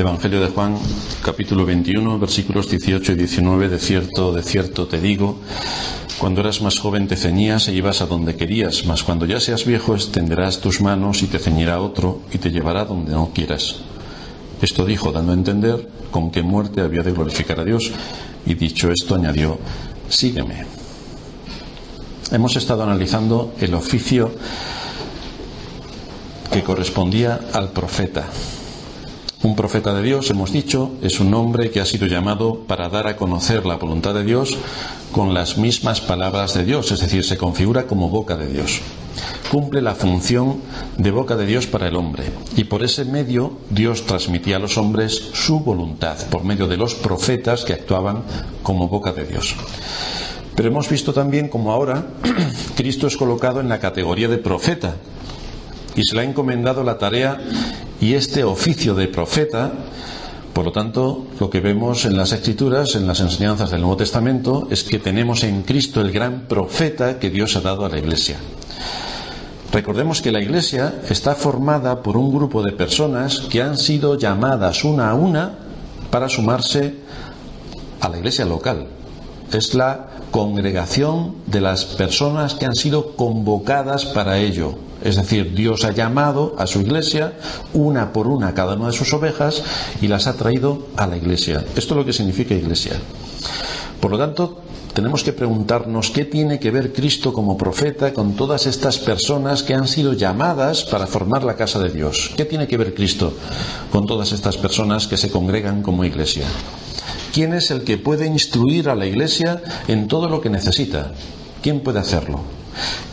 Evangelio de Juan, capítulo 21, versículos 18 y 19. De cierto te digo, cuando eras más joven te ceñías e ibas a donde querías, mas cuando ya seas viejo extenderás tus manos y te ceñirá otro y te llevará donde no quieras. Esto dijo, dando a entender con qué muerte había de glorificar a Dios, y dicho esto añadió, sígueme. Hemos estado analizando el oficio que correspondía al profeta. Un profeta de Dios, hemos dicho, es un hombre que ha sido llamado para dar a conocer la voluntad de Dios con las mismas palabras de Dios, es decir, se configura como boca de Dios. Cumple la función de boca de Dios para el hombre, y por ese medio Dios transmitía a los hombres su voluntad, por medio de los profetas que actuaban como boca de Dios. Pero hemos visto también cómo ahora Cristo es colocado en la categoría de profeta, y se le ha encomendado la tarea y este oficio de profeta. Por lo tanto, lo que vemos en las Escrituras, en las enseñanzas del Nuevo Testamento, es que tenemos en Cristo el gran profeta que Dios ha dado a la Iglesia. Recordemos que la Iglesia está formada por un grupo de personas que han sido llamadas una a una para sumarse a la Iglesia local. Es la congregación de las personas que han sido convocadas para ello. Es decir, Dios ha llamado a su Iglesia una por una cada una de sus ovejas y las ha traído a la Iglesia. Esto es lo que significa Iglesia. Por lo tanto, tenemos que preguntarnos qué tiene que ver Cristo como profeta con todas estas personas que han sido llamadas para formar la casa de Dios. ¿Qué tiene que ver Cristo con todas estas personas que se congregan como Iglesia? ¿Quién es el que puede instruir a la Iglesia en todo lo que necesita? ¿Quién puede hacerlo?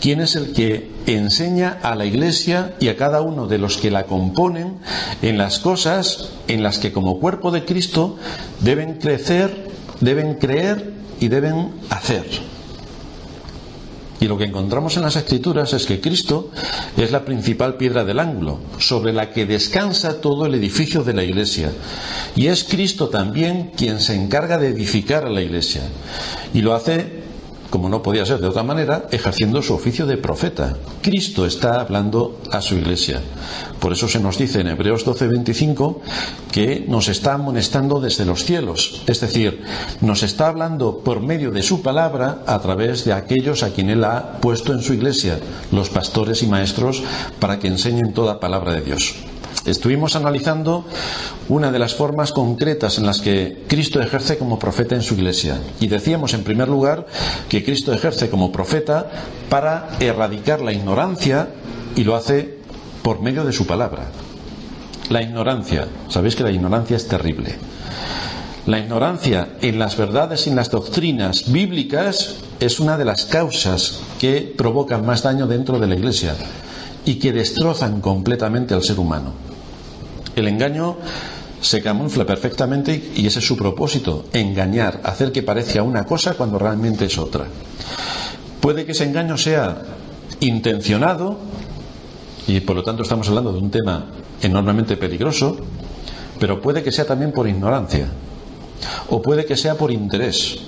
¿Quién es el que enseña a la Iglesia y a cada uno de los que la componen en las cosas en las que como cuerpo de Cristo deben crecer, deben creer y deben hacer? Y lo que encontramos en las Escrituras es que Cristo es la principal piedra del ángulo, sobre la que descansa todo el edificio de la Iglesia. Y es Cristo también quien se encarga de edificar a la Iglesia. Y lo hace, como no podía ser de otra manera, ejerciendo su oficio de profeta. Cristo está hablando a su Iglesia. Por eso se nos dice en Hebreos 12:25 que nos está amonestando desde los cielos. Es decir, nos está hablando por medio de su palabra a través de aquellos a quien Él ha puesto en su Iglesia, los pastores y maestros, para que enseñen toda palabra de Dios. Estuvimos analizando una de las formas concretas en las que Cristo ejerce como profeta en su Iglesia. Y decíamos, en primer lugar, que Cristo ejerce como profeta para erradicar la ignorancia, y lo hace por medio de su palabra. La ignorancia, sabéis que la ignorancia es terrible. La ignorancia en las verdades y en las doctrinas bíblicas es una de las causas que provocan más daño dentro de la Iglesia y que destrozan completamente al ser humano. El engaño se camufla perfectamente y ese es su propósito, engañar, hacer que parezca una cosa cuando realmente es otra. Puede que ese engaño sea intencionado y por lo tanto estamos hablando de un tema enormemente peligroso, pero puede que sea también por ignorancia o puede que sea por interés.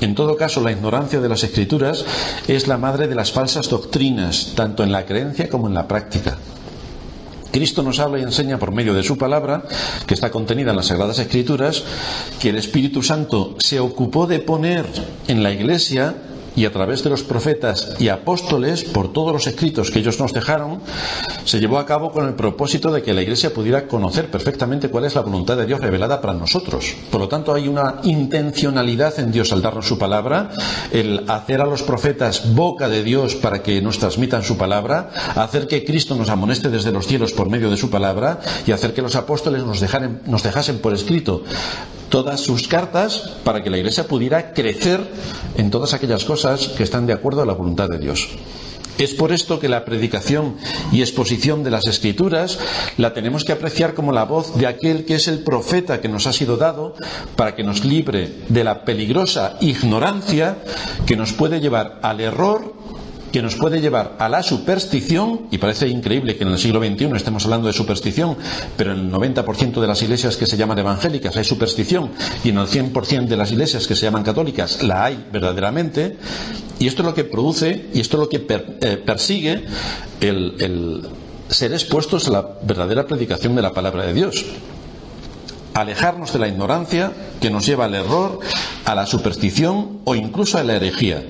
En todo caso, la ignorancia de las Escrituras es la madre de las falsas doctrinas, tanto en la creencia como en la práctica. Cristo nos habla y enseña por medio de su palabra, que está contenida en las Sagradas Escrituras, que el Espíritu Santo se ocupó de poner en la Iglesia y a través de los profetas y apóstoles, por todos los escritos que ellos nos dejaron, se llevó a cabo con el propósito de que la Iglesia pudiera conocer perfectamente cuál es la voluntad de Dios revelada para nosotros. Por lo tanto, hay una intencionalidad en Dios al darnos su palabra, el hacer a los profetas boca de Dios para que nos transmitan su palabra, hacer que Cristo nos amoneste desde los cielos por medio de su palabra y hacer que los apóstoles nos dejasen por escrito todas sus cartas para que la Iglesia pudiera crecer en todas aquellas cosas que están de acuerdo a la voluntad de Dios. Es por esto que la predicación y exposición de las Escrituras la tenemos que apreciar como la voz de aquel que es el profeta que nos ha sido dado para que nos libre de la peligrosa ignorancia que nos puede llevar al error, que nos puede llevar a la superstición. Y parece increíble que en el siglo XXI estemos hablando de superstición, pero en el 90% de las iglesias que se llaman evangélicas hay superstición, y en el 100% de las iglesias que se llaman católicas la hay verdaderamente. Y esto es lo que produce, y esto es lo que persigue el ser expuestos a la verdadera predicación de la palabra de Dios. alejarnos de la ignorancia que nos lleva al error, a la superstición o incluso a la herejía.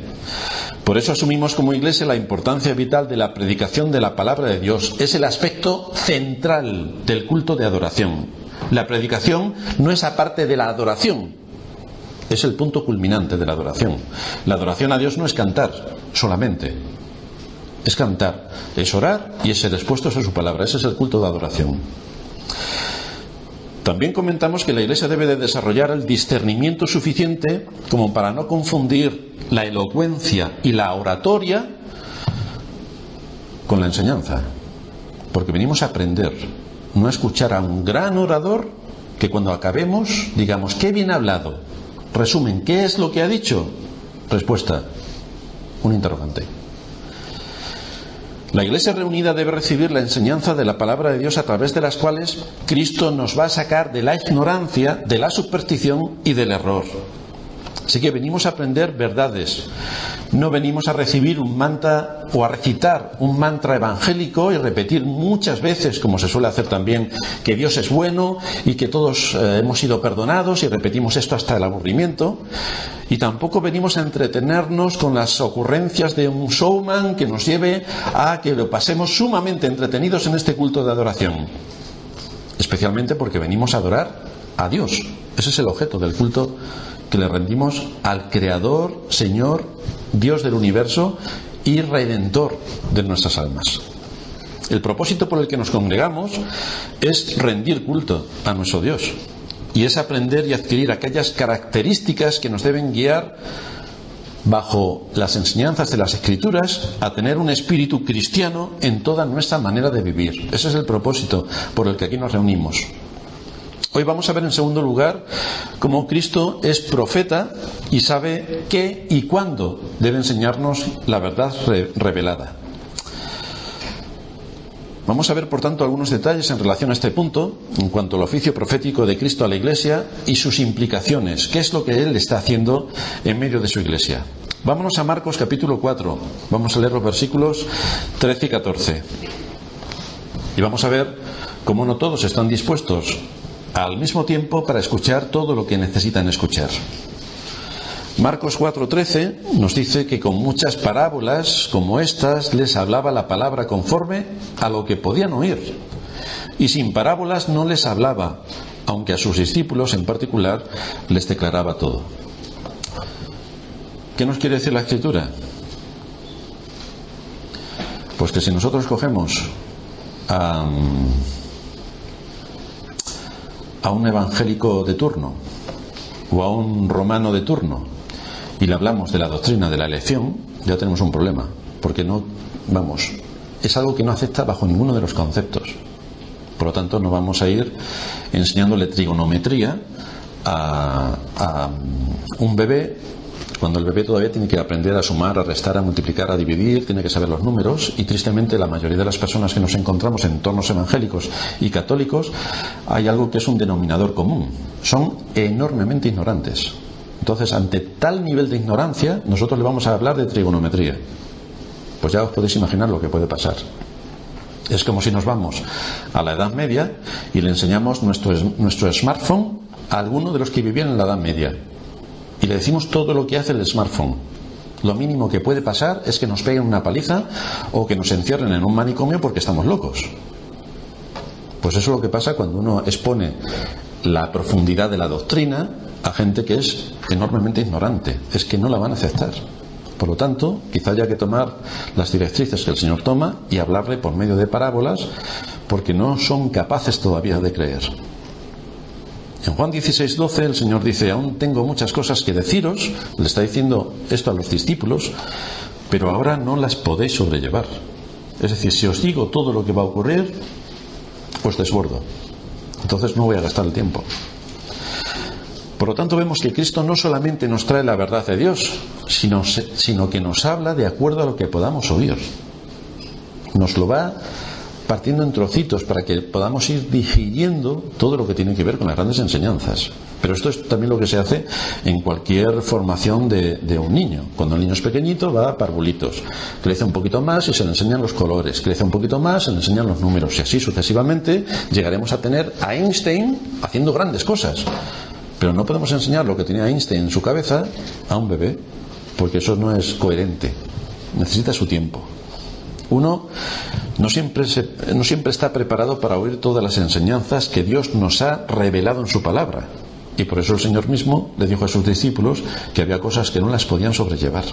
Por eso asumimos como Iglesia la importancia vital de la predicación de la palabra de Dios. Es el aspecto central del culto de adoración. La predicación no es aparte de la adoración, es el punto culminante de la adoración. La adoración a Dios no es cantar solamente, es cantar, es orar y es ser expuestos a su palabra. Ese es el culto de adoración. También comentamos que la Iglesia debe de desarrollar el discernimiento suficiente como para no confundir la elocuencia y la oratoria con la enseñanza, porque venimos a aprender, no a escuchar a un gran orador que cuando acabemos digamos: qué bien ha hablado. Resumen, ¿qué es lo que ha dicho? Respuesta: un interrogante. La Iglesia reunida debe recibir la enseñanza de la palabra de Dios, a través de las cuales Cristo nos va a sacar de la ignorancia, de la superstición y del error. Así que venimos a aprender verdades. No venimos a recibir un mantra o a recitar un mantra evangélico y repetir muchas veces, como se suele hacer también, que Dios es bueno y que todos hemos sido perdonados, y repetimos esto hasta el aburrimiento. Y tampoco venimos a entretenernos con las ocurrencias de un showman que nos lleve a que lo pasemos sumamente entretenidos en este culto de adoración. Especialmente porque venimos a adorar a Dios. Ese es el objeto del culto que le rendimos al Creador, Señor, Dios del universo y Redentor de nuestras almas. El propósito por el que nos congregamos es rendir culto a nuestro Dios, y es aprender y adquirir aquellas características que nos deben guiar, bajo las enseñanzas de las Escrituras, a tener un espíritu cristiano en toda nuestra manera de vivir. Ese es el propósito por el que aquí nos reunimos. Hoy vamos a ver, en segundo lugar, cómo Cristo es profeta y sabe qué y cuándo debe enseñarnos la verdad revelada. Vamos a ver, por tanto, algunos detalles en relación a este punto, en cuanto al oficio profético de Cristo a la Iglesia y sus implicaciones. ¿Qué es lo que Él está haciendo en medio de su Iglesia? Vámonos a Marcos capítulo 4. Vamos a leer los versículos 13 y 14. Y vamos a ver cómo no todos están dispuestos al mismo tiempo para escuchar todo lo que necesitan escuchar. Marcos 4:13 nos dice que con muchas parábolas como estas les hablaba la palabra conforme a lo que podían oír, y sin parábolas no les hablaba, aunque a sus discípulos en particular les declaraba todo. ¿Qué nos quiere decir la Escritura? Pues que si nosotros cogemos a un evangélico de turno o a un romano de turno y le hablamos de la doctrina de la elección, ya tenemos un problema, porque es algo que no acepta bajo ninguno de los conceptos. Por lo tanto, no vamos a ir enseñándole trigonometría a un bebé, cuando el bebé todavía tiene que aprender a sumar, a restar, a multiplicar, a dividir, tiene que saber los números. Y tristemente la mayoría de las personas que nos encontramos en entornos evangélicos y católicos, hay algo que es un denominador común: son enormemente ignorantes. Entonces, ante tal nivel de ignorancia, nosotros le vamos a hablar de trigonometría. Pues ya os podéis imaginar lo que puede pasar. Es como si nos vamos a la Edad Media y le enseñamos nuestro smartphone a alguno de los que vivían en la Edad Media, y le decimos todo lo que hace el smartphone. Lo mínimo que puede pasar es que nos peguen una paliza o que nos encierren en un manicomio porque estamos locos. Pues eso es lo que pasa cuando uno expone la profundidad de la doctrina a gente que es enormemente ignorante. Es que no la van a aceptar. Por lo tanto, quizá haya que tomar las directrices que el Señor toma y hablarle por medio de parábolas, porque no son capaces todavía de creer. En Juan 16:12 el Señor dice: aún tengo muchas cosas que deciros. Le está diciendo esto a los discípulos, pero ahora no las podéis sobrellevar. Es decir, si os digo todo lo que va a ocurrir, os desbordo. Entonces no voy a gastar el tiempo. Por lo tanto, vemos que Cristo no solamente nos trae la verdad de Dios, sino que nos habla de acuerdo a lo que podamos oír. Nos lo va partiendo en trocitos para que podamos ir digiriendo todo lo que tiene que ver con las grandes enseñanzas. Pero esto es también lo que se hace en cualquier formación de un niño. Cuando el niño es pequeñito va a parvulitos, crece un poquito más y se le enseñan los colores, crece un poquito más, se le enseñan los números, y así sucesivamente llegaremos a tener a Einstein haciendo grandes cosas. Pero no podemos enseñar lo que tenía Einstein en su cabeza a un bebé, porque eso no es coherente. Necesita su tiempo. Uno no siempre está preparado para oír todas las enseñanzas que Dios nos ha revelado en su palabra. Y por eso el Señor mismo le dijo a sus discípulos que había cosas que no las podían sobrellevar.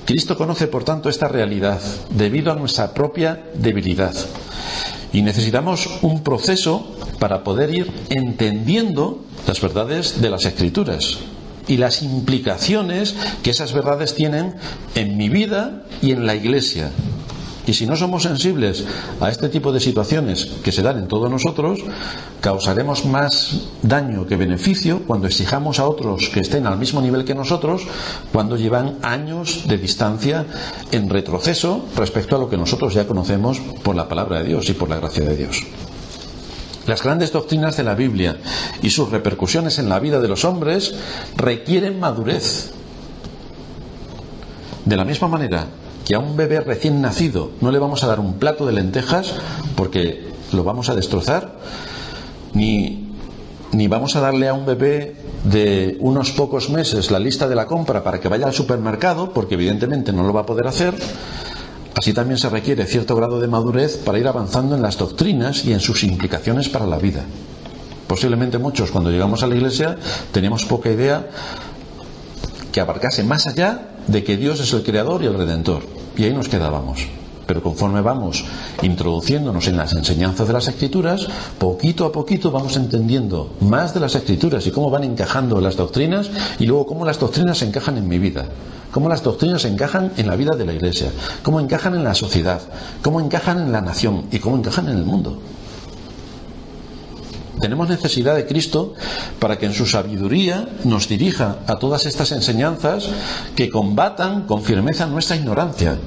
Cristo conoce, por tanto, esta realidad debido a nuestra propia debilidad. Y necesitamos un proceso para poder ir entendiendo las verdades de las Escrituras y las implicaciones que esas verdades tienen en mi vida y en la Iglesia. Y si no somos sensibles a este tipo de situaciones que se dan en todos nosotros, causaremos más daño que beneficio cuando exijamos a otros que estén al mismo nivel que nosotros, cuando llevan años de distancia en retroceso respecto a lo que nosotros ya conocemos por la palabra de Dios y por la gracia de Dios. Las grandes doctrinas de la Biblia y sus repercusiones en la vida de los hombres requieren madurez. De la misma manera que a un bebé recién nacido no le vamos a dar un plato de lentejas porque lo vamos a destrozar, ni vamos a darle a un bebé de unos pocos meses la lista de la compra para que vaya al supermercado, porque evidentemente no lo va a poder hacer. Así también se requiere cierto grado de madurez para ir avanzando en las doctrinas y en sus implicaciones para la vida. Posiblemente muchos, cuando llegamos a la Iglesia, teníamos poca idea que abarcase más allá de que Dios es el creador y el redentor, y ahí nos quedábamos. Pero conforme vamos introduciéndonos en las enseñanzas de las Escrituras, poquito a poquito vamos entendiendo más de las Escrituras y cómo van encajando las doctrinas, y luego cómo las doctrinas se encajan en mi vida, cómo las doctrinas encajan en la vida de la Iglesia, cómo encajan en la sociedad, cómo encajan en la nación y cómo encajan en el mundo. Tenemos necesidad de Cristo para que en su sabiduría nos dirija a todas estas enseñanzas que combatan con firmeza nuestra ignorancia.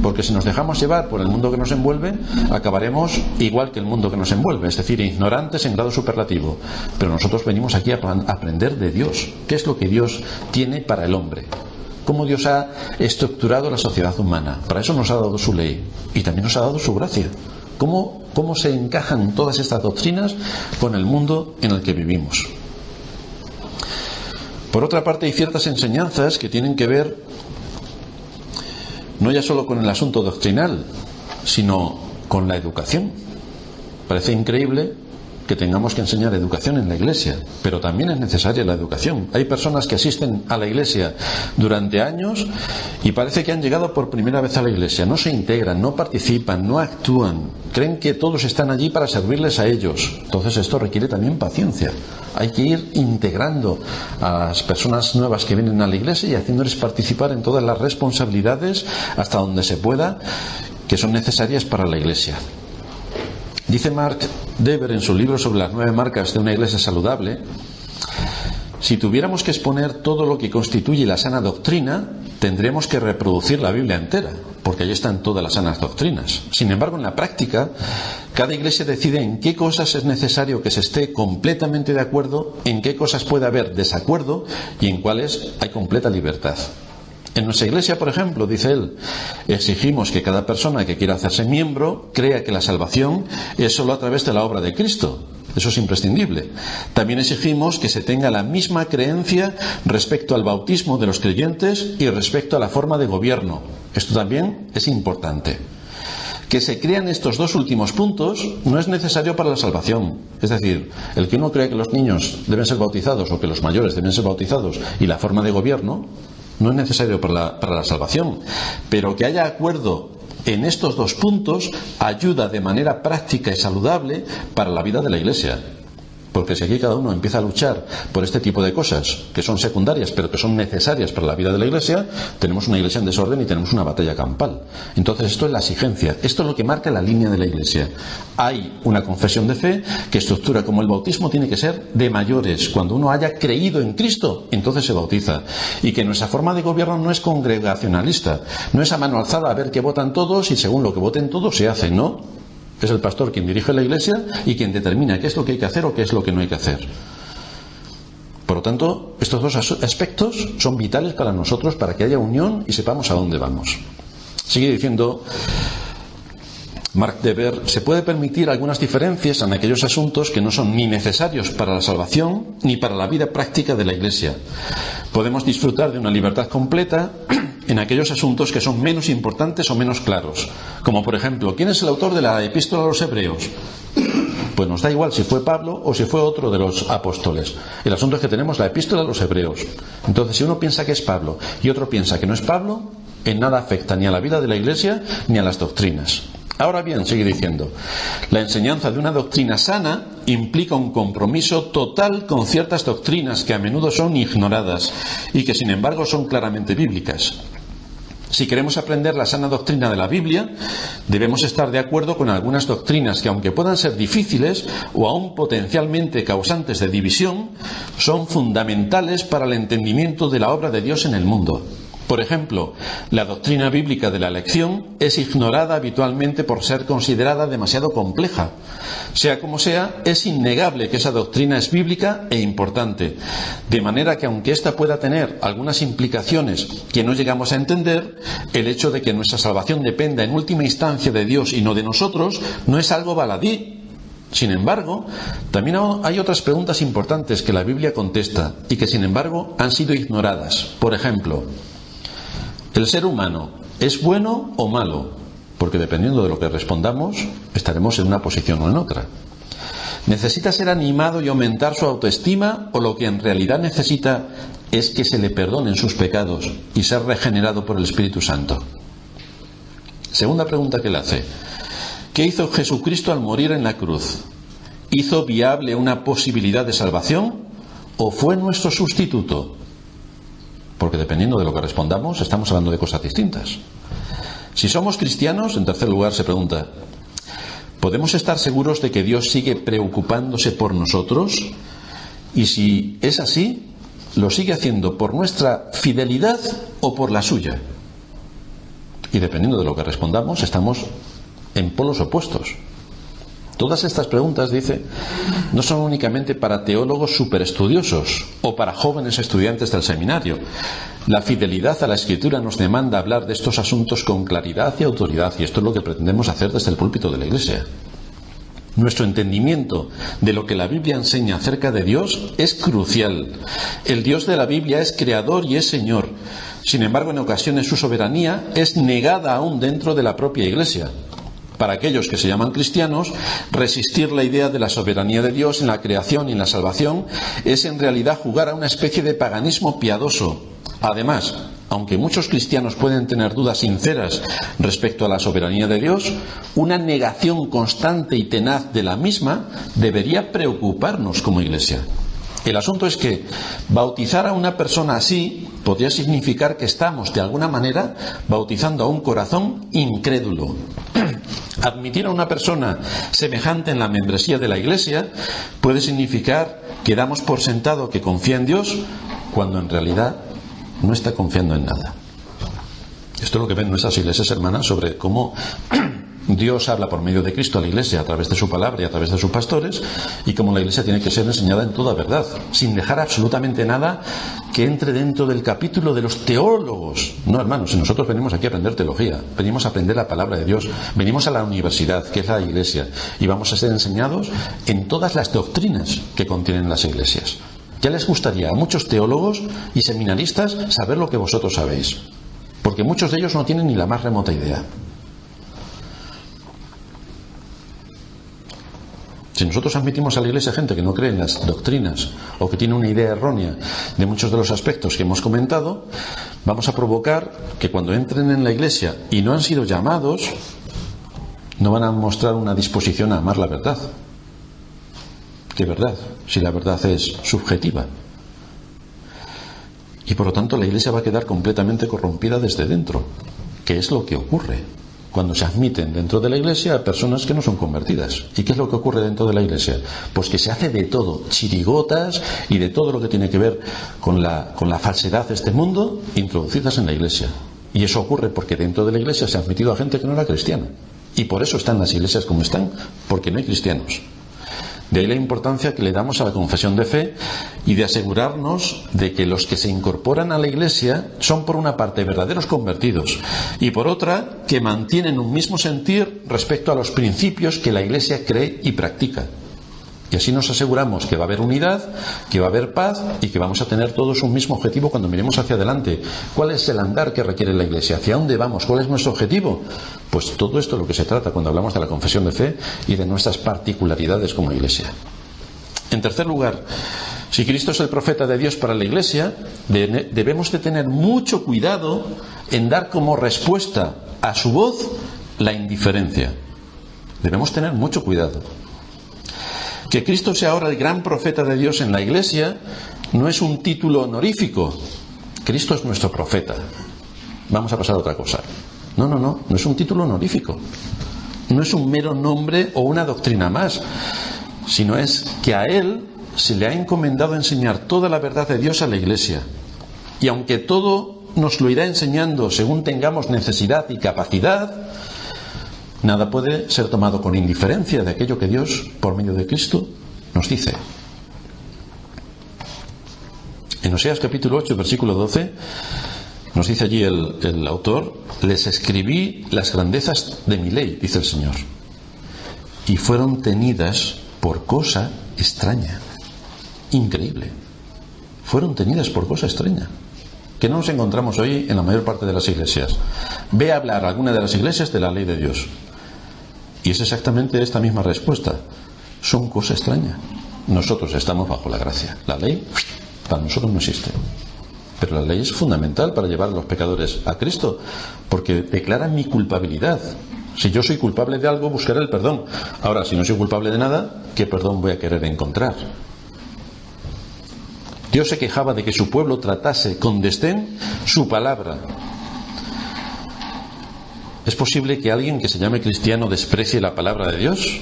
Porque si nos dejamos llevar por el mundo que nos envuelve, acabaremos igual que el mundo que nos envuelve, es decir, ignorantes en grado superlativo. Pero nosotros venimos aquí a aprender de Dios. ¿Qué es lo que Dios tiene para el hombre? ¿Cómo Dios ha estructurado la sociedad humana? Para eso nos ha dado su ley y también nos ha dado su gracia. ¿Cómo se encajan todas estas doctrinas con el mundo en el que vivimos? Por otra parte, hay ciertas enseñanzas que tienen que ver no ya solo con el asunto doctrinal, sino con la educación. Parece increíble que tengamos que enseñar educación en la Iglesia, pero también es necesaria la educación. Hay personas que asisten a la Iglesia durante años y parece que han llegado por primera vez a la Iglesia. No se integran, no participan, no actúan. Creen que todos están allí para servirles a ellos. Entonces esto requiere también paciencia. Hay que ir integrando a las personas nuevas que vienen a la Iglesia y haciéndoles participar en todas las responsabilidades hasta donde se pueda que son necesarias para la Iglesia. Dice Mark Dever en su libro sobre las 9 marcas de una iglesia saludable: si tuviéramos que exponer todo lo que constituye la sana doctrina, tendríamos que reproducir la Biblia entera, porque ahí están todas las sanas doctrinas. Sin embargo, en la práctica, cada iglesia decide en qué cosas es necesario que se esté completamente de acuerdo, en qué cosas puede haber desacuerdo y en cuáles hay completa libertad. En nuestra iglesia, por ejemplo, dice él, exigimos que cada persona que quiera hacerse miembro crea que la salvación es solo a través de la obra de Cristo. Eso es imprescindible. También exigimos que se tenga la misma creencia respecto al bautismo de los creyentes y respecto a la forma de gobierno. Esto también es importante. Que se crean estos dos últimos puntos no es necesario para la salvación. Es decir, el que uno cree que los niños deben ser bautizados o que los mayores deben ser bautizados y la forma de gobierno no es necesario para la salvación, pero que haya acuerdo en estos dos puntos ayuda de manera práctica y saludable para la vida de la Iglesia. Porque si aquí cada uno empieza a luchar por este tipo de cosas que son secundarias pero que son necesarias para la vida de la Iglesia, tenemos una Iglesia en desorden y tenemos una batalla campal. Entonces esto es la exigencia, esto es lo que marca la línea de la Iglesia. Hay una confesión de fe que estructura como el bautismo tiene que ser de mayores. Cuando uno haya creído en Cristo, entonces se bautiza. Y que nuestra forma de gobierno no es congregacionalista, no es a mano alzada a ver qué votan todos y según lo que voten todos se hace, no. Es el pastor quien dirige la Iglesia y quien determina qué es lo que hay que hacer o qué es lo que no hay que hacer. Por lo tanto, estos dos aspectos son vitales para nosotros, para que haya unión y sepamos a dónde vamos. Sigue diciendo Mark Dever: se puede permitir algunas diferencias en aquellos asuntos que no son ni necesarios para la salvación ni para la vida práctica de la Iglesia. Podemos disfrutar de una libertad completa en aquellos asuntos que son menos importantes o menos claros, como por ejemplo, ¿quién es el autor de la Epístola a los Hebreos? Pues nos da igual si fue Pablo o si fue otro de los apóstoles. El asunto es que tenemos la Epístola a los Hebreos. Entonces, si uno piensa que es Pablo y otro piensa que no es Pablo, en nada afecta ni a la vida de la Iglesia ni a las doctrinas. Ahora bien, sigue diciendo, la enseñanza de una doctrina sana implica un compromiso total con ciertas doctrinas que a menudo son ignoradas y que sin embargo son claramente bíblicas. Si queremos aprender la sana doctrina de la Biblia, debemos estar de acuerdo con algunas doctrinas que, aunque puedan ser difíciles o aún potencialmente causantes de división, son fundamentales para el entendimiento de la obra de Dios en el mundo. Por ejemplo, la doctrina bíblica de la elección es ignorada habitualmente por ser considerada demasiado compleja. Sea como sea, es innegable que esa doctrina es bíblica e importante, de manera que aunque ésta pueda tener algunas implicaciones que no llegamos a entender, el hecho de que nuestra salvación dependa en última instancia de Dios y no de nosotros no es algo baladí. Sin embargo, también hay otras preguntas importantes que la Biblia contesta y que sin embargo han sido ignoradas. Por ejemplo, ¿el ser humano es bueno o malo? Porque dependiendo de lo que respondamos, estaremos en una posición o en otra. ¿Necesita ser animado y aumentar su autoestima, o lo que en realidad necesita es que se le perdonen sus pecados y ser regenerado por el Espíritu Santo? Segunda pregunta que le hace: ¿qué hizo Jesucristo al morir en la cruz? ¿Hizo viable una posibilidad de salvación o fue nuestro sustituto? Porque dependiendo de lo que respondamos, estamos hablando de cosas distintas. Si somos cristianos, en tercer lugar se pregunta, ¿podemos estar seguros de que Dios sigue preocupándose por nosotros? Y si es así, ¿lo sigue haciendo por nuestra fidelidad o por la suya? Y dependiendo de lo que respondamos, estamos en polos opuestos. Todas estas preguntas, dice, no son únicamente para teólogos superestudiosos o para jóvenes estudiantes del seminario. La fidelidad a la Escritura nos demanda hablar de estos asuntos con claridad y autoridad, y esto es lo que pretendemos hacer desde el púlpito de la Iglesia. Nuestro entendimiento de lo que la Biblia enseña acerca de Dios es crucial. El Dios de la Biblia es creador y es Señor. Sin embargo, en ocasiones su soberanía es negada aún dentro de la propia Iglesia. Para aquellos que se llaman cristianos, resistir la idea de la soberanía de Dios en la creación y en la salvación es en realidad jugar a una especie de paganismo piadoso. Además, aunque muchos cristianos pueden tener dudas sinceras respecto a la soberanía de Dios, una negación constante y tenaz de la misma debería preocuparnos como Iglesia. El asunto es que bautizar a una persona así podría significar que estamos, de alguna manera, bautizando a un corazón incrédulo. Admitir a una persona semejante en la membresía de la Iglesia puede significar que damos por sentado que confía en Dios, cuando en realidad no está confiando en nada. Esto es lo que ven nuestras iglesias hermanas sobre cómo Dios habla por medio de Cristo a la Iglesia a través de su palabra y a través de sus pastores, y cómo la Iglesia tiene que ser enseñada en toda verdad, sin dejar absolutamente nada que entre dentro del capítulo de los teólogos. No, hermanos, si nosotros venimos aquí a aprender teología, venimos a aprender la palabra de Dios, venimos a la universidad, que es la Iglesia, y vamos a ser enseñados en todas las doctrinas que contienen las iglesias. Ya les gustaría a muchos teólogos y seminaristas saber lo que vosotros sabéis, porque muchos de ellos no tienen ni la más remota idea. Si nosotros admitimos a la Iglesia gente que no cree en las doctrinas o que tiene una idea errónea de muchos de los aspectos que hemos comentado, vamos a provocar que cuando entren en la Iglesia y no han sido llamados, no van a mostrar una disposición a amar la verdad. ¿Qué verdad? Si la verdad es subjetiva. Y por lo tanto la Iglesia va a quedar completamente corrompida desde dentro, que es lo que ocurre cuando se admiten dentro de la Iglesia a personas que no son convertidas. ¿Y qué es lo que ocurre dentro de la Iglesia? Pues que se hace de todo, chirigotas y de todo lo que tiene que ver con la falsedad de este mundo, introducidas en la Iglesia. Y eso ocurre porque dentro de la Iglesia se ha admitido a gente que no era cristiana. Y por eso están las iglesias como están, porque no hay cristianos. De ahí la importancia que le damos a la confesión de fe y de asegurarnos de que los que se incorporan a la Iglesia son, por una parte, verdaderos convertidos y, por otra, que mantienen un mismo sentir respecto a los principios que la Iglesia cree y practica. Y así nos aseguramos que va a haber unidad, que va a haber paz y que vamos a tener todos un mismo objetivo cuando miremos hacia adelante. ¿Cuál es el andar que requiere la Iglesia? ¿Hacia dónde vamos? ¿Cuál es nuestro objetivo? Pues todo esto es lo que se trata cuando hablamos de la confesión de fe y de nuestras particularidades como Iglesia. En tercer lugar, si Cristo es el profeta de Dios para la Iglesia, debemos de tener mucho cuidado en dar como respuesta a su voz la indiferencia. Debemos tener mucho cuidado. Que Cristo sea ahora el gran profeta de Dios en la Iglesia no es un título honorífico. Cristo es nuestro profeta. Vamos a pasar a otra cosa. No es un título honorífico. No es un mero nombre o una doctrina más, sino es que a Él se le ha encomendado enseñar toda la verdad de Dios a la Iglesia. Y aunque todo nos lo irá enseñando según tengamos necesidad y capacidad, nada puede ser tomado con indiferencia de aquello que Dios, por medio de Cristo, nos dice. En Oseas capítulo 8, versículo 12, nos dice allí el autor: les escribí las grandezas de mi ley, dice el Señor, y fueron tenidas por cosa extraña. Increíble. Fueron tenidas por cosa extraña, que no nos encontramos hoy en la mayor parte de las iglesias. Ve a hablar a alguna de las iglesias de la ley de Dios, y es exactamente esta misma respuesta: son cosa extraña. Nosotros estamos bajo la gracia. La ley para nosotros no existe, pero la ley es fundamental para llevar a los pecadores a Cristo, porque declara mi culpabilidad. Si yo soy culpable de algo, buscaré el perdón. Ahora, si no soy culpable de nada, ¿qué perdón voy a querer encontrar? Dios se quejaba de que su pueblo tratase con desdén su palabra. ¿Es posible que alguien que se llame cristiano desprecie la palabra de Dios?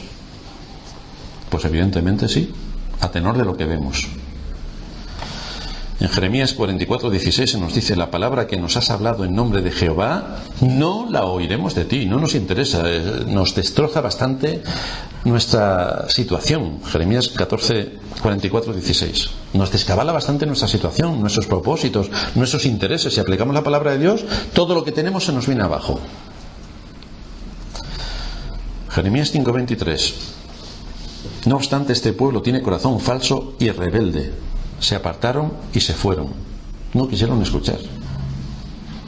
Pues evidentemente sí, a tenor de lo que vemos. En Jeremías 44:16 se nos dice: la palabra que nos has hablado en nombre de Jehová no la oiremos de ti. No nos interesa, nos destroza bastante nuestra situación. Jeremías 44:16 nos descabala bastante nuestra situación, nuestros propósitos, nuestros intereses. Si aplicamos la palabra de Dios, todo lo que tenemos se nos viene abajo. Jeremías 5:23: no obstante, este pueblo tiene corazón falso y rebelde. Se apartaron y se fueron. No quisieron escuchar.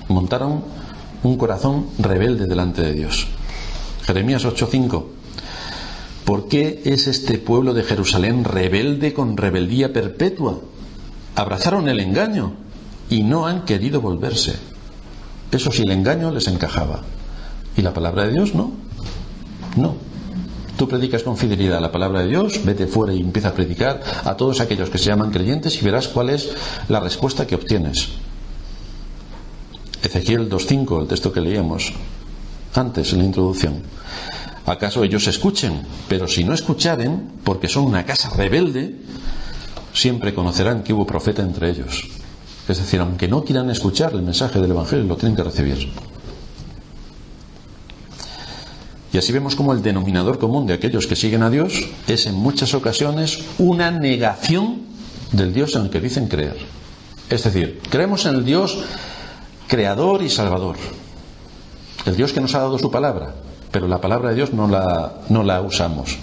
Montaron un corazón rebelde delante de Dios. Jeremías 8:5: ¿por qué es este pueblo de Jerusalén rebelde con rebeldía perpetua? Abrazaron el engaño y no han querido volverse. Eso sí, el engaño les encajaba. ¿Y la palabra de Dios no? No. Tú predicas con fidelidad la palabra de Dios, vete fuera y empieza a predicar a todos aquellos que se llaman creyentes y verás cuál es la respuesta que obtienes. Ezequiel 2:5, el texto que leíamos antes en la introducción: ¿acaso ellos escuchen? Pero si no escucharen, porque son una casa rebelde, siempre conocerán que hubo profeta entre ellos. Es decir, aunque no quieran escuchar el mensaje del Evangelio, lo tienen que recibir. Y así vemos como el denominador común de aquellos que siguen a Dios es en muchas ocasiones una negación del Dios en el que dicen creer. Es decir, creemos en el Dios creador y salvador, el Dios que nos ha dado su palabra, pero la palabra de Dios no la usamos.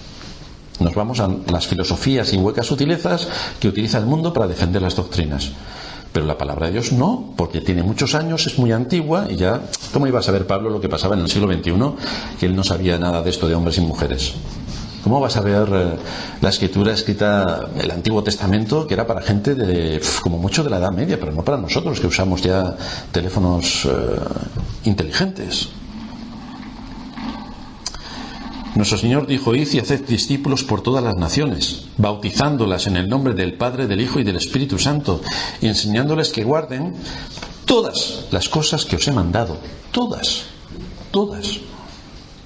Nos vamos a las filosofías y huecas sutilezas que utiliza el mundo para defender las doctrinas. Pero la palabra de Dios no, porque tiene muchos años, es muy antigua y ya, ¿cómo iba a saber Pablo lo que pasaba en el siglo XXI? Que él no sabía nada de esto de hombres y mujeres. ¿Cómo vas a ver la escritura escrita, el Antiguo Testamento, que era para gente de, como mucho, de la Edad Media, pero no para nosotros que usamos ya teléfonos inteligentes? Nuestro Señor dijo: id y haced discípulos por todas las naciones, bautizándolas en el nombre del Padre, del Hijo y del Espíritu Santo, y enseñándoles que guarden todas las cosas que os he mandado. Todas.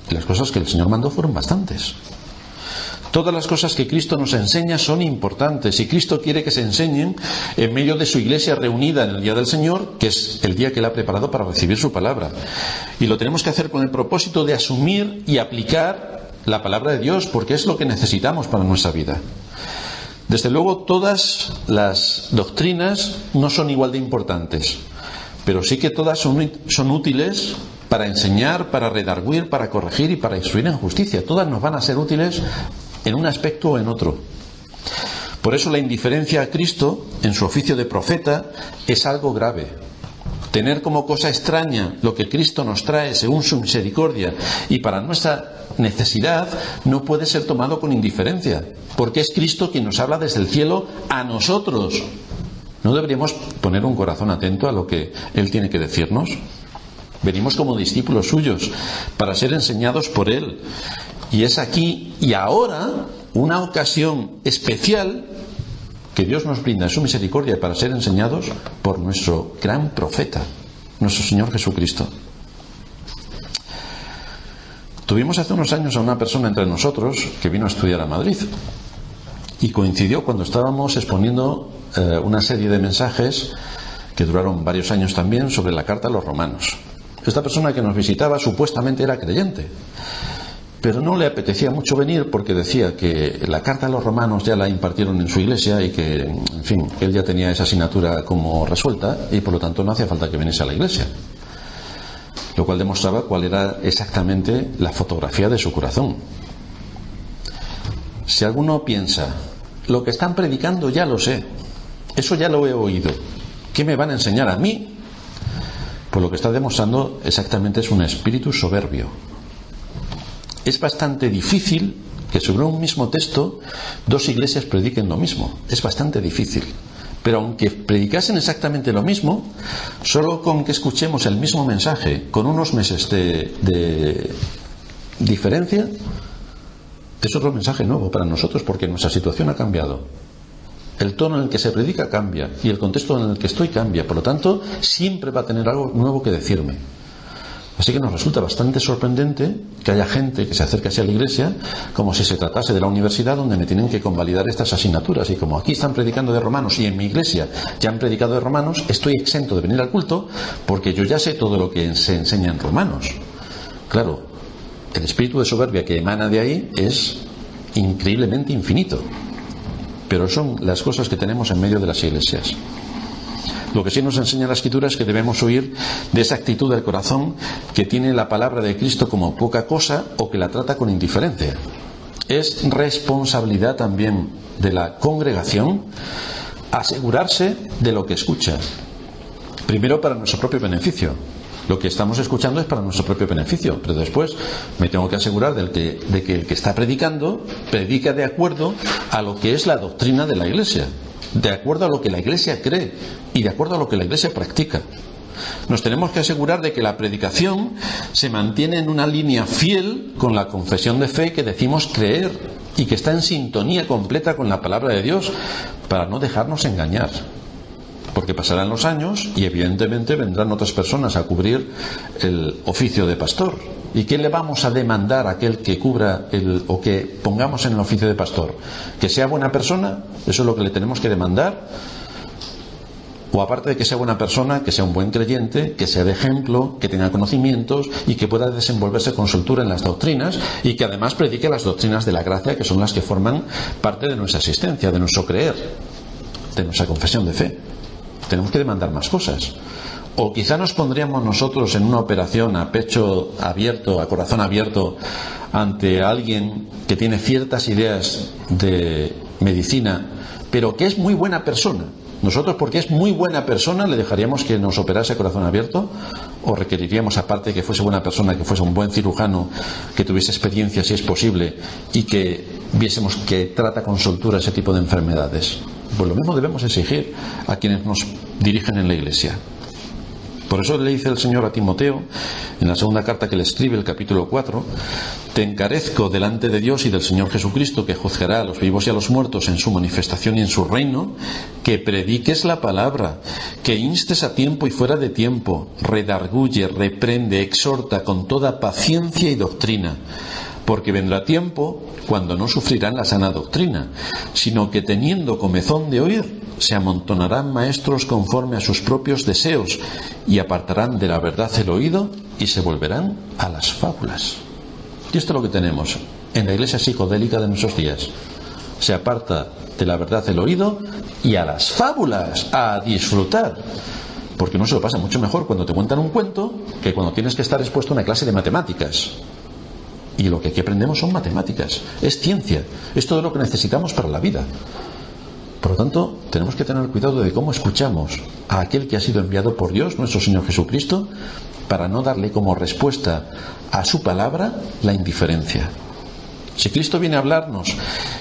Y las cosas que el Señor mandó fueron bastantes. Todas las cosas que Cristo nos enseña son importantes, y Cristo quiere que se enseñen en medio de su iglesia reunida en el día del Señor, que es el día que Él ha preparado para recibir su palabra. Y lo tenemos que hacer con el propósito de asumir y aplicar la palabra de Dios, porque es lo que necesitamos para nuestra vida. Desde luego, todas las doctrinas no son igual de importantes, pero sí que todas son útiles para enseñar, para redarguir, para corregir y para instruir en justicia. Todas nos van a ser útiles en un aspecto o en otro. Por eso la indiferencia a Cristo en su oficio de profeta es algo grave. Tener como cosa extraña lo que Cristo nos trae según su misericordia y para nuestra necesidad no puede ser tomado con indiferencia, porque es Cristo quien nos habla desde el cielo a nosotros. ¿No deberíamos poner un corazón atento a lo que Él tiene que decirnos? Venimos como discípulos suyos para ser enseñados por Él. Y es aquí y ahora una ocasión especial que Dios nos brinda en su misericordia para ser enseñados por nuestro gran profeta, nuestro Señor Jesucristo. Tuvimos hace unos años a una persona entre nosotros que vino a estudiar a Madrid y coincidió cuando estábamos exponiendo una serie de mensajes que duraron varios años también sobre la carta a los romanos. Esta persona que nos visitaba supuestamente era creyente, pero no le apetecía mucho venir porque decía que la carta a los romanos ya la impartieron en su iglesia y que, en fin, él ya tenía esa asignatura como resuelta y por lo tanto no hacía falta que viniese a la iglesia. Lo cual demostraba cuál era exactamente la fotografía de su corazón. Si alguno piensa, lo que están predicando ya lo sé, eso ya lo he oído, ¿qué me van a enseñar a mí? Pues lo que está demostrando exactamente es un espíritu soberbio. Es bastante difícil que sobre un mismo texto dos iglesias prediquen lo mismo. Es bastante difícil. Pero aunque predicasen exactamente lo mismo, solo con que escuchemos el mismo mensaje con unos meses de diferencia, es otro mensaje nuevo para nosotros porque nuestra situación ha cambiado. El tono en el que se predica cambia y el contexto en el que estoy cambia. Por lo tanto, siempre va a tener algo nuevo que decirme. Así que nos resulta bastante sorprendente que haya gente que se acerque hacia la iglesia como si se tratase de la universidad donde me tienen que convalidar estas asignaturas. Y como aquí están predicando de Romanos y en mi iglesia ya han predicado de Romanos, estoy exento de venir al culto porque yo ya sé todo lo que se enseña en Romanos. Claro, el espíritu de soberbia que emana de ahí es increíblemente infinito. Pero son las cosas que tenemos en medio de las iglesias. Lo que sí nos enseña la Escritura es que debemos huir de esa actitud del corazón que tiene la palabra de Cristo como poca cosa o que la trata con indiferencia. Es responsabilidad también de la congregación asegurarse de lo que escucha. Primero para nuestro propio beneficio. Lo que estamos escuchando es para nuestro propio beneficio, pero después me tengo que asegurar de que el que está predicando predica de acuerdo a lo que es la doctrina de la Iglesia, de acuerdo a lo que la Iglesia cree y de acuerdo a lo que la Iglesia practica. Nos tenemos que asegurar de que la predicación se mantiene en una línea fiel con la confesión de fe que decimos creer y que está en sintonía completa con la palabra de Dios para no dejarnos engañar. Porque pasarán los años y evidentemente vendrán otras personas a cubrir el oficio de pastor. ¿Y qué le vamos a demandar a aquel que cubra o que pongamos en el oficio de pastor? ¿Que sea buena persona? ¿Eso es lo que le tenemos que demandar? O aparte de que sea buena persona, que sea un buen creyente, que sea de ejemplo, que tenga conocimientos y que pueda desenvolverse con soltura en las doctrinas y que además predique las doctrinas de la gracia, que son las que forman parte de nuestra existencia, de nuestro creer, de nuestra confesión de fe. Tenemos que demandar más cosas. O quizá nos pondríamos nosotros en una operación a pecho abierto, a corazón abierto, ante alguien que tiene ciertas ideas de medicina, pero que es muy buena persona. Nosotros, porque es muy buena persona, le dejaríamos que nos operase a corazón abierto, o requeriríamos, aparte que fuese buena persona, que fuese un buen cirujano, que tuviese experiencia si es posible, y que viésemos que trata con soltura ese tipo de enfermedades. Pues lo mismo debemos exigir a quienes nos dirigen en la Iglesia. Por eso le dice el Señor a Timoteo, en la segunda carta que le escribe, el capítulo 4, te encarezco delante de Dios y del Señor Jesucristo, que juzgará a los vivos y a los muertos en su manifestación y en su reino, que prediques la palabra, que instes a tiempo y fuera de tiempo, redarguye, reprende, exhorta con toda paciencia y doctrina. Porque vendrá tiempo cuando no sufrirán la sana doctrina, sino que teniendo comezón de oír, se amontonarán maestros conforme a sus propios deseos y apartarán de la verdad el oído y se volverán a las fábulas. Y esto es lo que tenemos en la iglesia psicodélica de nuestros días. Se aparta de la verdad del oído y a las fábulas, a disfrutar. Porque no se lo pasa mucho mejor cuando te cuentan un cuento que cuando tienes que estar expuesto a una clase de matemáticas. Y lo que aquí aprendemos son matemáticas, es ciencia, es todo lo que necesitamos para la vida. Por lo tanto, tenemos que tener cuidado de cómo escuchamos a aquel que ha sido enviado por Dios, nuestro Señor Jesucristo, para no darle como respuesta a su palabra la indiferencia. Si Cristo viene a hablarnos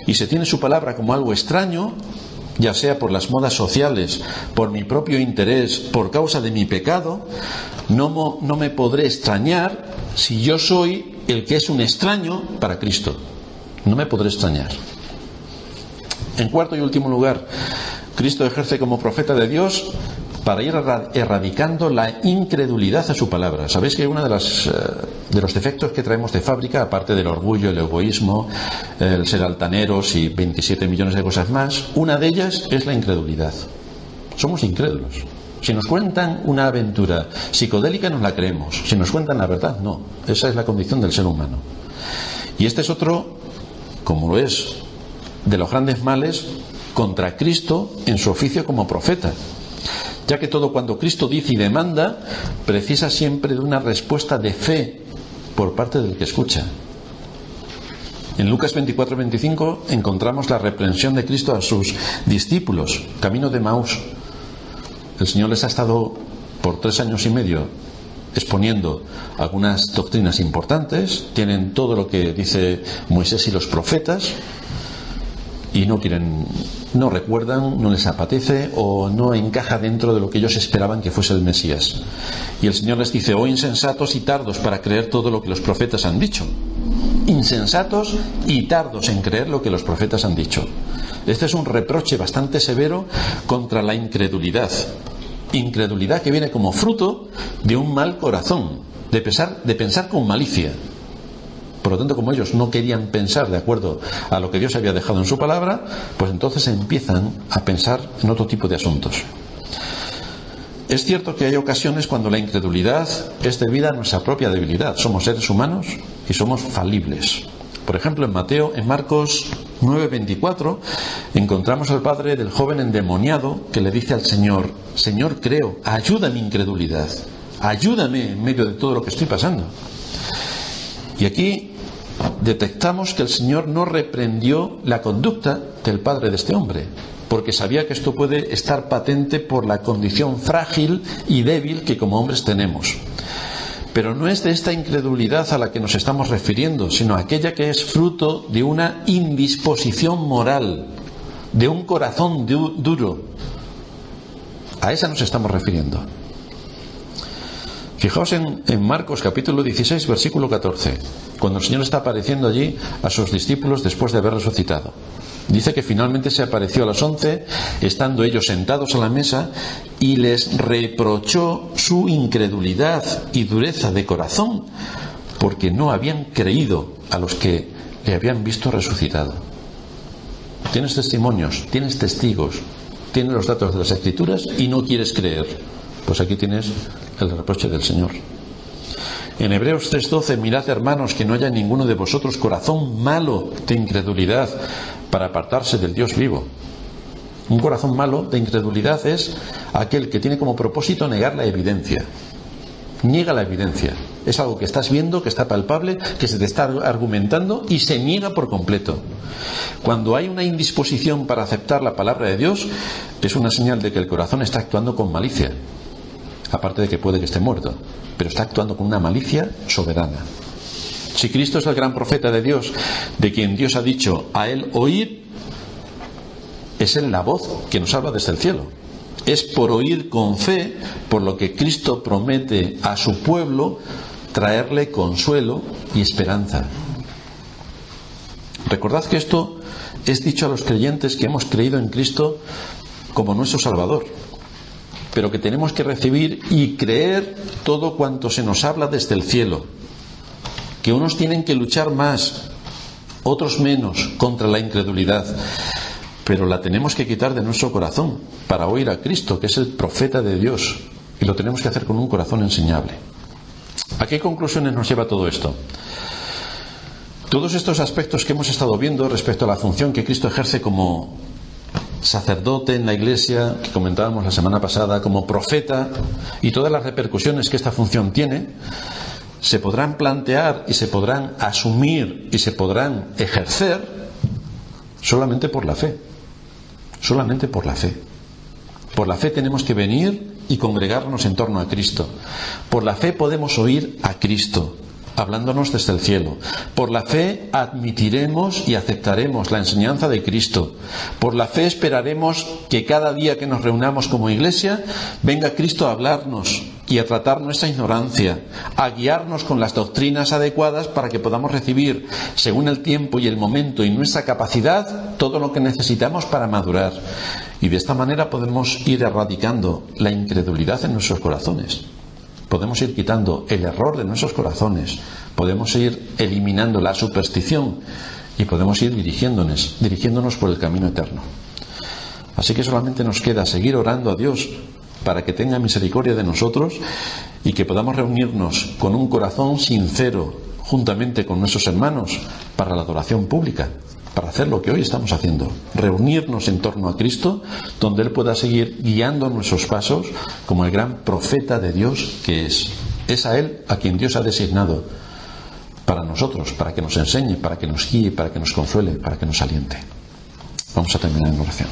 y se tiene su palabra como algo extraño, ya sea por las modas sociales, por mi propio interés, por causa de mi pecado, no me podré extrañar si yo soy el que es un extraño para Cristo. No me podré extrañar. En cuarto y último lugar, Cristo ejerce como profeta de Dios para ir erradicando la incredulidad a su palabra. Sabéis que uno de los defectos que traemos de fábrica, aparte del orgullo, el egoísmo, el ser altaneros y 27 millones de cosas más, una de ellas es la incredulidad. Somos incrédulos. Si nos cuentan una aventura psicodélica nos la creemos, si nos cuentan la verdad no. Esa es la condición del ser humano. Y este es otro, como lo es, de los grandes males contra Cristo en su oficio como profeta, ya que todo cuanto Cristo dice y demanda precisa siempre de una respuesta de fe por parte del que escucha. En Lucas 24-25 encontramos la reprensión de Cristo a sus discípulos, camino de Emaús. El Señor les ha estado por 3 años y medio exponiendo algunas doctrinas importantes, tienen todo lo que dice Moisés y los profetas y no recuerdan, no les apetece o no encaja dentro de lo que ellos esperaban que fuese el Mesías. Y el Señor les dice: oh insensatos y tardos para creer todo lo que los profetas han dicho. Insensatos y tardos en creer lo que los profetas han dicho. Este es un reproche bastante severo contra la incredulidad. Incredulidad que viene como fruto de un mal corazón, de pensar con malicia. Por lo tanto, como ellos no querían pensar de acuerdo a lo que Dios había dejado en su palabra, pues entonces empiezan a pensar en otro tipo de asuntos. Es cierto que hay ocasiones cuando la incredulidad es debida a nuestra propia debilidad. Somos seres humanos y somos falibles. Por ejemplo, en Marcos 9:24 encontramos al padre del joven endemoniado que le dice al Señor: Señor, creo, ayuda a mi incredulidad, ayúdame en medio de todo lo que estoy pasando. Y aquí detectamos que el Señor no reprendió la conducta del padre de este hombre, porque sabía que esto puede estar patente por la condición frágil y débil que como hombres tenemos. Pero no es de esta incredulidad a la que nos estamos refiriendo, sino aquella que es fruto de una indisposición moral, de un corazón duro. A esa nos estamos refiriendo. Fijaos en Marcos capítulo 16, versículo 14, cuando el Señor está apareciendo allí a sus discípulos después de haber resucitado. Dice que finalmente se apareció a las 11, estando ellos sentados a la mesa, y les reprochó su incredulidad y dureza de corazón, porque no habían creído a los que le habían visto resucitado. Tienes testimonios, tienes testigos, tienes los datos de las Escrituras y no quieres creer. Pues aquí tienes el reproche del Señor. En Hebreos 3:12, mirad, hermanos, que no haya ninguno de vosotros corazón malo de incredulidad para apartarse del Dios vivo. Un corazón malo de incredulidad es aquel que tiene como propósito negar la evidencia. Niega la evidencia. Es algo que estás viendo, que está palpable, que se te está argumentando y se niega por completo. Cuando hay una indisposición para aceptar la palabra de Dios, es una señal de que el corazón está actuando con malicia. Aparte de que puede que esté muerto, pero está actuando con una malicia soberana. Si Cristo es el gran profeta de Dios, de quien Dios ha dicho: a él oír, es él la voz que nos habla desde el cielo. Es por oír con fe, por lo que Cristo promete a su pueblo traerle consuelo y esperanza. Recordad que esto es dicho a los creyentes que hemos creído en Cristo como nuestro Salvador, pero que tenemos que recibir y creer todo cuanto se nos habla desde el cielo. Que unos tienen que luchar más, otros menos, contra la incredulidad, pero la tenemos que quitar de nuestro corazón para oír a Cristo, que es el profeta de Dios, y lo tenemos que hacer con un corazón enseñable. ¿A qué conclusiones nos lleva todo esto? Todos estos aspectos que hemos estado viendo respecto a la función que Cristo ejerce como sacerdote en la Iglesia, que comentábamos la semana pasada, como profeta, y todas las repercusiones que esta función tiene, se podrán plantear y se podrán asumir y se podrán ejercer solamente por la fe. Solamente por la fe. Por la fe tenemos que venir y congregarnos en torno a Cristo. Por la fe podemos oír a Cristo hablándonos desde el cielo. Por la fe admitiremos y aceptaremos la enseñanza de Cristo. Por la fe esperaremos que cada día que nos reunamos como iglesia venga Cristo a hablarnos y a tratar nuestra ignorancia, a guiarnos con las doctrinas adecuadas para que podamos recibir, según el tiempo y el momento y nuestra capacidad, todo lo que necesitamos para madurar. Y de esta manera podemos ir erradicando la incredulidad en nuestros corazones. Podemos ir quitando el error de nuestros corazones, podemos ir eliminando la superstición y podemos ir dirigiéndonos por el camino eterno. Así que solamente nos queda seguir orando a Dios para que tenga misericordia de nosotros y que podamos reunirnos con un corazón sincero juntamente con nuestros hermanos para la adoración pública, para hacer lo que hoy estamos haciendo, reunirnos en torno a Cristo, donde Él pueda seguir guiando nuestros pasos como el gran profeta de Dios que es. Es a Él a quien Dios ha designado para nosotros, para que nos enseñe, para que nos guíe, para que nos consuele, para que nos aliente. Vamos a terminar en oración.